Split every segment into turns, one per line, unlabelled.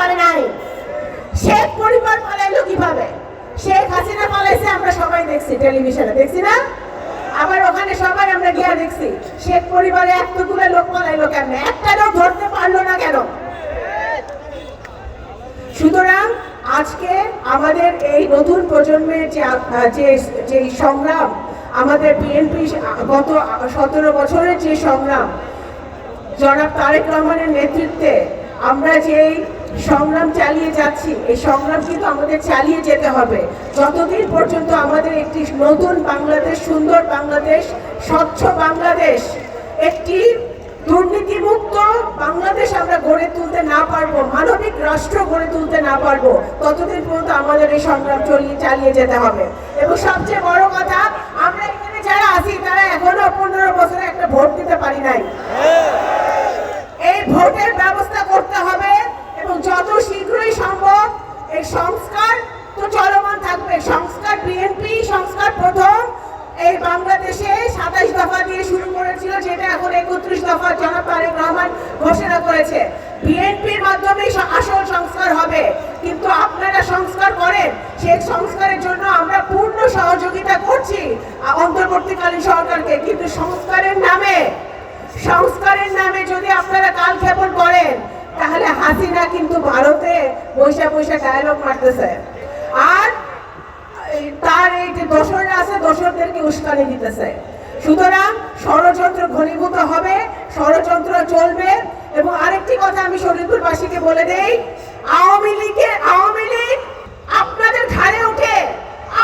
পারে নাই। শেখ পরিবার পালাইলো কিভাবে? শেখ হাসিনা পালাইছে, আমরা সবাই দেখছি, টেলিভিশনে দেখছি না? আবার ওখানে সবাই আমরা গিয়ে দেখছি। শেখ পরিবারে এতগুলো লোক পালাইলো কেন? একটা লোক ধরতে পারলো না কেন? সুতরাং আজকে আমাদের এই নতুন প্রজন্মের যে সংগ্রাম, আমাদের বিএনপি গত 17 বছরের যে সংগ্রাম, জনাব তারেক রহমানের নেতৃত্বে আমরা যেই সংগ্রাম চালিয়ে যাচ্ছি, এই সংগ্রাম কিন্তু আমাদের চালিয়ে যেতে হবে যতদিন পর্যন্ত আমাদের একটি নতুন বাংলাদেশ, সুন্দর বাংলাদেশ, স্বচ্ছ বাংলাদেশ, একটি দুর্নীতিমুক্ত বাংলাদেশ আমরা গড়ে তুলতে না পারবো, মানবিক রাষ্ট্র গড়ে তুলতে না পারবো, ততদিন পর্যন্ত আমাদের এই সংগ্রাম চালিয়ে যেতে হবে। এবং সবচেয়ে বড় কথা, আমরা এখানে যারা আছি তারা এখনো 15 বছরে একটা ভোট দিতে পারি নাই। এই ভোটের ব্যবস্থা করতে হবে এবং যত শীঘ্রই সম্ভব এই সংস্কার তো চলমান থাকবে। সংস্কার, বিএনপি সংস্কার প্রথম এই বাংলাদেশে 27 দফা দিয়ে শুরু করেছিল, যেটা এখন 31 দফা জনাব তারেক রহমান ঘোষণা করেছে। বিএনপির মাধ্যমে আসল সংস্কার হবে, কিন্তু আপনারা সংস্কার করেন, সেই সংস্কারের জন্য আমরা পূর্ণ সহযোগিতা করছি অন্তর্বর্তীকালীন সরকারকে। কিন্তু সংস্কারের নামে যদি আপনারা কালক্ষেপণ করেন, তাহলে হাসিনা কিন্তু ভারতে বৈশা ডায়ালগ মারতেছে, আর তার এই যে দোসররা আছে, দোসরদেরকে উস্কানি দিতেছে। সুতরাং ষড়যন্ত্র ঘনীভূত হবে, ষড়যন্ত্র চলবে। এবং আরেকটি কথা আমি শরীয়তপুরবাসীকে বলে দেই, আওয়ামী লীগ আপনাদের ঘাড়ে উঠে,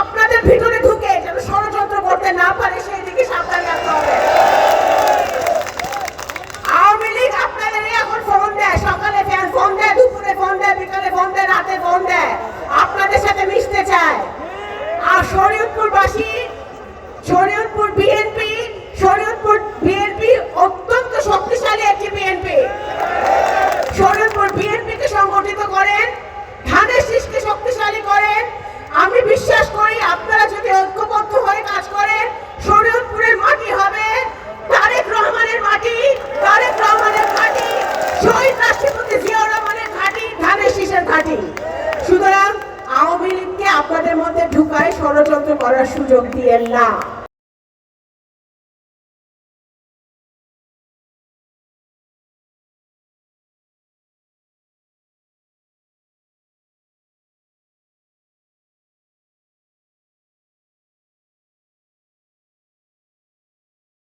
আপনাদের ভিতরে ঢুকে যেন ষড়যন্ত্র করতে না পারে, সেই দিকে সাবধান রাখতে হবে। আওয়ামী লীগ আপনাদের এখন ফোন দেয়, সকালে ফোন দেয়, দুপুরে ফোন দেয়, বিকালে ফোন দেয়, রাতে ফোন দেয়, আপনাদের সাথে মিশতে চায়। আর শরীয়তপুর বিএনপি অত্যন্ত শক্তিশালী একটি বিএনপি। শরীয়তপুর বিএনপিকে সংগঠিত করেন, ধানের শীষকে শক্তিশালী করেন। আমি বিশ্বাস করি আপনারা যদি ঐক্যবদ্ধ হয়ে কাজ করেন, শরীয়তপুরের মাটি হবে তারেক রহমানের মাটি, শহীদ রাষ্ট্রপতি জিয়াউর রহমানের ঘাঁটি, ধানের শীষের ঘাঁটি। সুতরাং আওয়ামী লীগকে আপনাদের মধ্যে ঢুকায় ষড়যন্ত্র করার সুযোগ দিয়েন না।